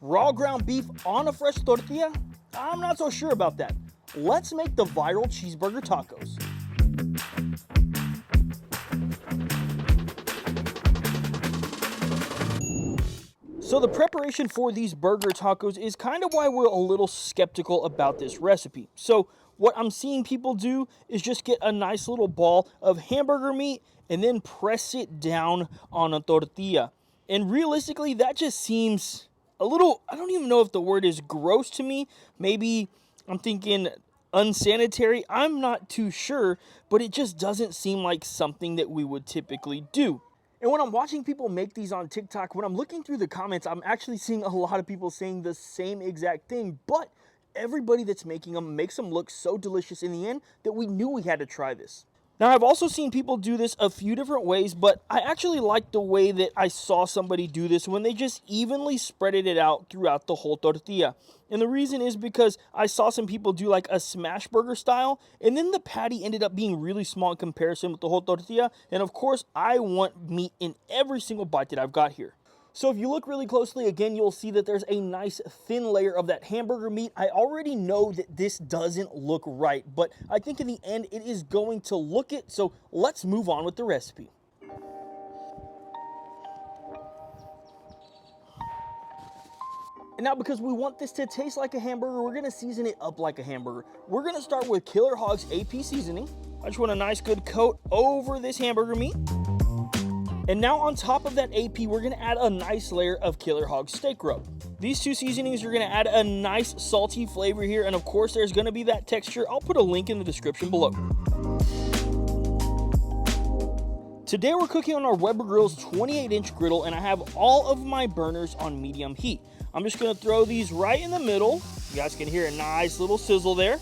Raw ground beef on a fresh tortilla? I'm not so sure about that. Let's make the viral cheeseburger tacos. So the preparation for these burger tacos is kind of why we're a little skeptical about this recipe. So what I'm seeing people do is just get a nice little ball of hamburger meat and then press it down on a tortilla. And realistically, that just seems a little, I don't even know if the word is gross to me. Maybe I'm thinking unsanitary. I'm not too sure, but it just doesn't seem like something that we would typically do. And when I'm watching people make these on TikTok, when I'm looking through the comments, I'm actually seeing a lot of people saying the same exact thing, but everybody that's making them makes them look so delicious in the end that we knew we had to try this. Now, I've also seen people do this a few different ways, but I actually like the way that I saw somebody do this when they just evenly spreaded it out throughout the whole tortilla. And the reason is because I saw some people do like a smash burger style, and then the patty ended up being really small in comparison with the whole tortilla. And of course, I want meat in every single bite that I've got here. So if you look really closely, again, you'll see that there's a nice thin layer of that hamburger meat. I already know that this doesn't look right, but I think in the end it is going to look it. So let's move on with the recipe. And now, because we want this to taste like a hamburger, we're gonna season it up like a hamburger. We're gonna start with Killer Hog's AP seasoning. I just want a nice good coat over this hamburger meat. And now on top of that AP, we're gonna add a nice layer of Killer Hog steak rub. These two seasonings are gonna add a nice salty flavor here, and of course there's gonna be that texture. I'll put a link in the description below. Today we're cooking on our Weber Grill's 28-inch griddle, and I have all of my burners on medium heat. I'm just gonna throw these right in the middle. You guys can hear a nice little sizzle there.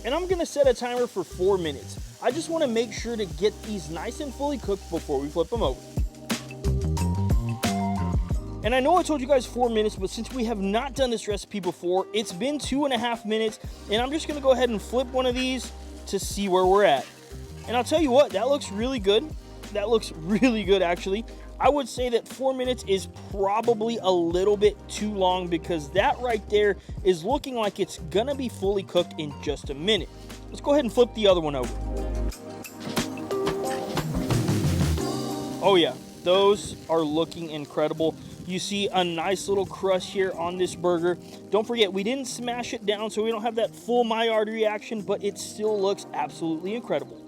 And I'm gonna set a timer for 4 minutes. I just wanna make sure to get these nice and fully cooked before we flip them over. And I know I told you guys 4 minutes, but since we have not done this recipe before, it's been 2.5 minutes, and I'm just gonna go ahead and flip one of these to see where we're at. And I'll tell you what, that looks really good. That looks really good, actually. I would say that 4 minutes is probably a little bit too long, because that right there is looking like it's gonna be fully cooked in just a minute. Let's go ahead and flip the other one over. Oh yeah, those are looking incredible. You see a nice little crust here on this burger. Don't forget, we didn't smash it down, so we don't have that full Maillard reaction, but it still looks absolutely incredible.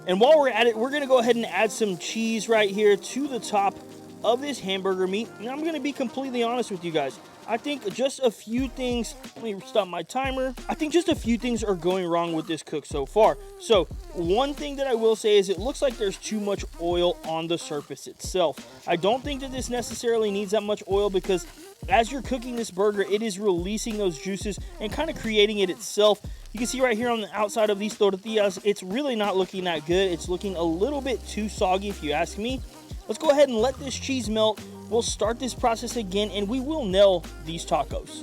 And while we're at it, we're gonna go ahead and add some cheese right here to the top of this hamburger meat. And I'm gonna be completely honest with you guys. I think just a few things, let me stop my timer. I think just a few things are going wrong with this cook so far. So one thing that I will say is it looks like there's too much oil on the surface itself. I don't think that this necessarily needs that much oil, because as you're cooking this burger, it is releasing those juices and kind of creating it itself. You can see right here on the outside of these tortillas, it's really not looking that good. It's looking a little bit too soggy if you ask me. Let's go ahead and let this cheese melt. We'll start this process again, and we will nail these tacos.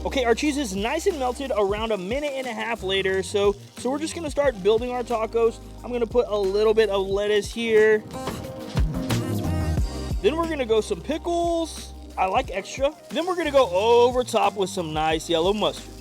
Okay, our cheese is nice and melted around 1.5 minutes later, so we're just gonna start building our tacos. I'm gonna put a little bit of lettuce here. Then we're gonna go some pickles. I like extra. Then we're gonna go over top with some nice yellow mustard.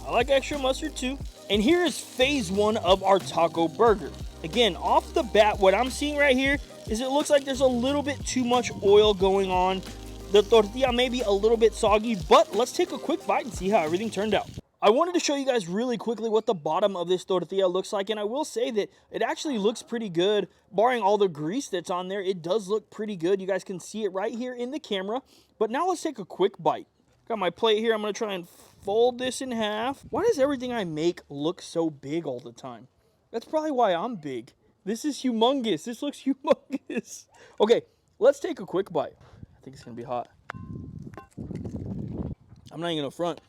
I like extra mustard too. And here is phase 1 of our taco burger. Again, off the bat, what I'm seeing right here is it looks like there's a little bit too much oil going on. The tortilla may be a little bit soggy, but let's take a quick bite and see how everything turned out. I wanted to show you guys really quickly what the bottom of this tortilla looks like, and I will say that it actually looks pretty good. Barring all the grease that's on there, it does look pretty good. You guys can see it right here in the camera. But now let's take a quick bite. Got my plate here. I'm going to try and fold this in half. Why does everything I make look so big all the time? That's probably why I'm big. This is humongous. This looks humongous. Okay, let's take a quick bite. I think it's going to be hot. I'm not even going to front.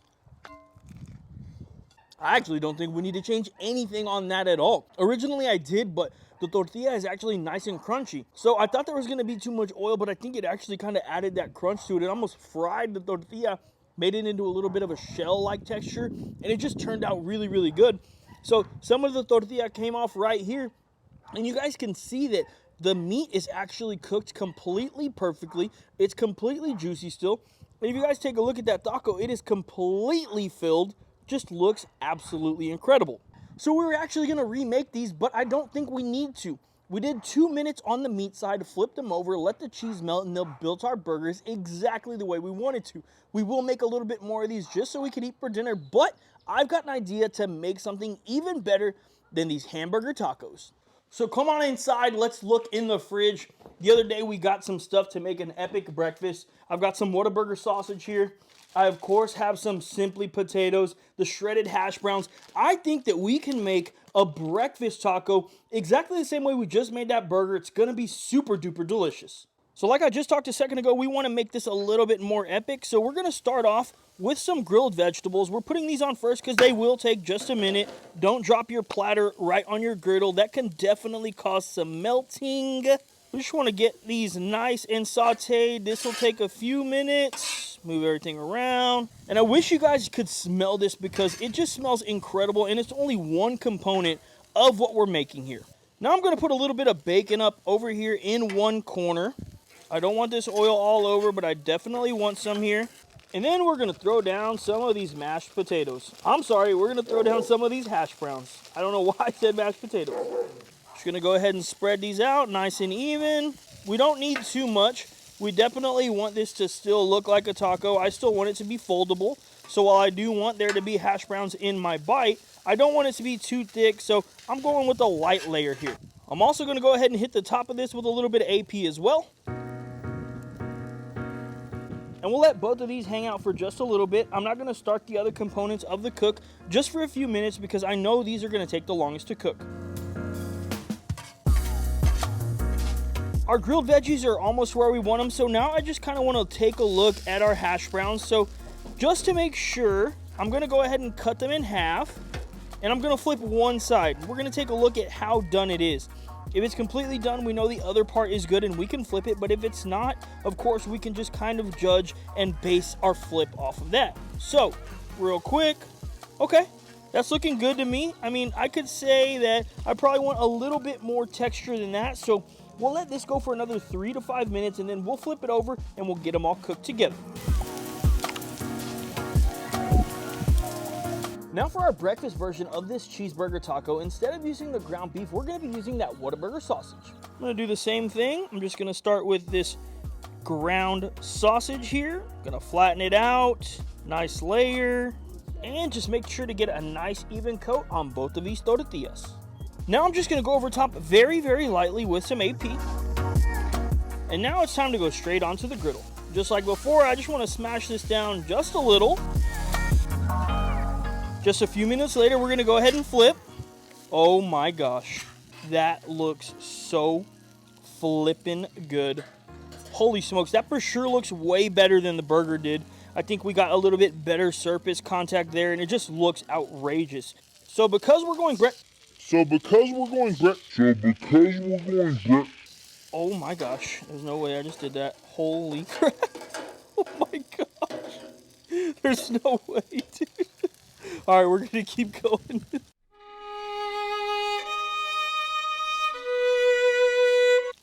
I actually don't think we need to change anything on that at all. Originally I did, but the tortilla is actually nice and crunchy. So I thought there was going to be too much oil, but I think it actually kind of added that crunch to it. It almost fried the tortilla, made it into a little bit of a shell-like texture, and it just turned out really, really good. So some of the tortilla came off right here, and you guys can see that The meat is actually cooked completely perfectly. It's completely juicy still. And if you guys take a look at that taco, it is completely filled. Just looks absolutely incredible. So we were actually going to remake these, but I don't think we need to. We did 2 minutes on the meat side, flipped them over, let the cheese melt, and they'll built our burgers exactly the way we wanted to. We will make a little bit more of these just so we can eat for dinner, but I've got an idea to make something even better than these hamburger tacos. So come on inside, let's look in the fridge. The other day we got some stuff to make an epic breakfast. I've got some Whataburger sausage here. I, of course, have some Simply potatoes, the shredded hash browns. I think that we can make a breakfast taco exactly the same way we just made that burger. It's going to be super duper delicious. So like I just talked a second ago, we want to make this a little bit more epic. So we're going to start off with some grilled vegetables. We're putting these on first because they will take just a minute. Don't drop your platter right on your griddle. That can definitely cause some melting. We just want to get these nice and sauteed. This will take a few minutes. Move everything around. And I wish you guys could smell this because it just smells incredible, and it's only one component of what we're making here. Now I'm going to put a little bit of bacon up over here in one corner. I don't want this oil all over, but I definitely want some here. And then we're going to throw down some of these mashed potatoes. I'm sorry, we're going to throw down some of these hash browns. I don't know why I said mashed potatoes. Just going to go ahead and spread these out nice and even. We don't need too much. We definitely want this to still look like a taco. I still want it to be foldable. So while I do want there to be hash browns in my bite, I don't want it to be too thick. So I'm going with a light layer here. I'm also going to go ahead and hit the top of this with a little bit of AP as well. And we'll let both of these hang out for just a little bit. I'm not going to start the other components of the cook just for a few minutes because I know these are going to take the longest to cook. Our grilled veggies are almost where we want them, so now I just kind of want to take a look at our hash browns. So just to make sure, I'm going to go ahead and cut them in half, and I'm going to flip one side. We're going to take a look at how done it is. If it's completely done, we know the other part is good and we can flip it, but if it's not, of course, we can just kind of judge and base our flip off of that. So, real quick, okay, that's looking good to me. I mean, I could say that I probably want a little bit more texture than that, so we'll let this go for another 3 to 5 minutes, and then we'll flip it over and we'll get them all cooked together. Now for our breakfast version of this cheeseburger taco, instead of using the ground beef, we're going to be using that Whataburger sausage. I'm going to do the same thing. I'm just going to start with this ground sausage here. Going to flatten it out, nice layer, and just make sure to get a nice even coat on both of these tortillas. Now I'm just going to go over top very, very lightly with some AP. And now it's time to go straight onto the griddle. Just like before, I just want to smash this down just a little. Just a few minutes later, we're going to go ahead and flip. Oh my gosh. That looks so flippin' good. Holy smokes, that for sure looks way better than the burger did. I think we got a little bit better surface contact there, and it just looks outrageous. So because we're going oh my gosh, there's no way I just did that. Holy crap. Oh my gosh. There's no way, dude. All right, we're going to keep going.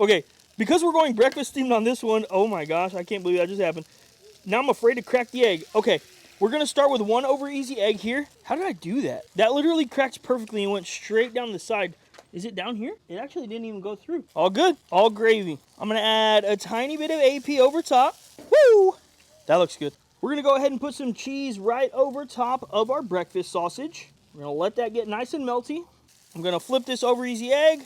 Okay, because we're going breakfast themed on this one, oh my gosh, I can't believe that just happened. Now I'm afraid to crack the egg. Okay, we're going to start with one over easy egg here. How did I do that? That literally cracked perfectly and went straight down the side. Is it down here? It actually didn't even go through. All good, all gravy. I'm going to add a tiny bit of AP over top. Woo! That looks good. We're going to go ahead and put some cheese right over top of our breakfast sausage. We're going to let that get nice and melty. I'm going to flip this over easy egg,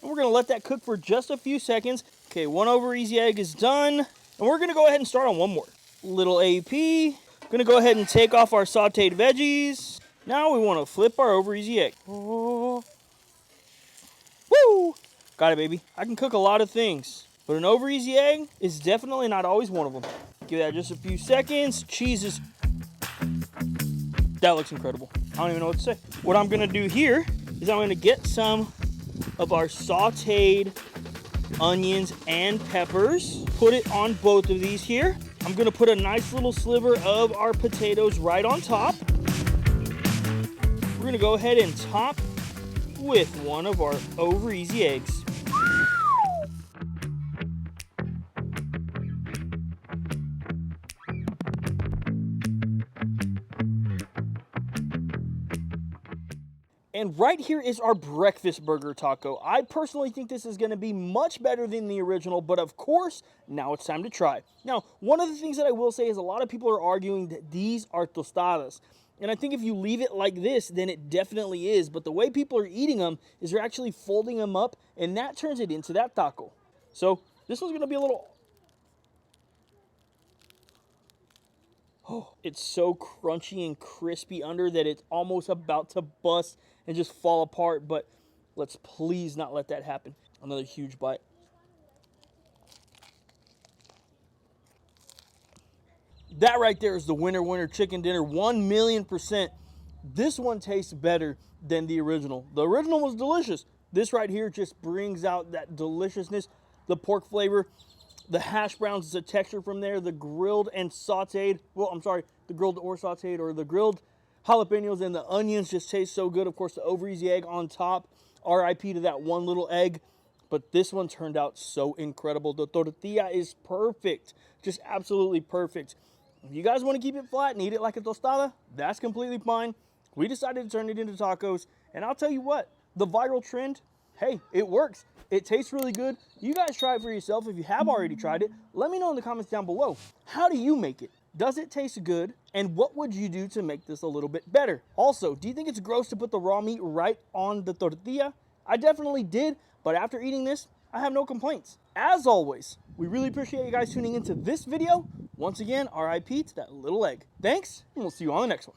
and we're going to let that cook for just a few seconds. Okay, one over easy egg is done, and we're going to go ahead and start on one more. Little AP. Going to go ahead and take off our sauteed veggies. Now we want to flip our over easy egg. Oh. Woo! Got it, baby. I can cook a lot of things, but an over easy egg is definitely not always one of them. Give that just a few seconds. Cheese is... That looks incredible. I don't even know what to say. What I'm going to do here is I'm going to get some of our sauteed onions and peppers. Put it on both of these here. I'm going to put a nice little sliver of our potatoes right on top. We're going to go ahead and top with one of our over easy eggs. And right here is our breakfast burger taco. I personally think this is going to be much better than the original, but of course, now it's time to try. Now, one of the things that I will say is a lot of people are arguing that these are tostadas. And I think if you leave it like this, then it definitely is. But the way people are eating them is they're actually folding them up, and that turns it into that taco. So this one's going to be a little... Oh, it's so crunchy and crispy under that it's almost about to bust and just fall apart. But let's please not let that happen. Another huge bite. That right there is the winner chicken dinner, 1,000,000%. This one tastes better than the original. The original was delicious. This right here just brings out that deliciousness, the pork flavor, the hash browns, the texture from there, the grilled and sauteed, well, I'm sorry, the grilled or sauteed, or the grilled jalapenos and the onions just taste so good. Of course, the over easy egg on top. RIP to that one little egg. But this one turned out so incredible. The tortilla is perfect. Just absolutely perfect. If you guys want to keep it flat and eat it like a tostada, that's completely fine. We decided to turn it into tacos. And I'll tell you what, the viral trend, hey, it works. It tastes really good. You guys try it for yourself. If you have already tried it, let me know in the comments down below. How do you make it? Does it taste good? And what would you do to make this a little bit better? Also, do you think it's gross to put the raw meat right on the tortilla? I definitely did, but after eating this, I have no complaints. As always, we really appreciate you guys tuning into this video. Once again, RIP to that little egg. Thanks, and we'll see you on the next one.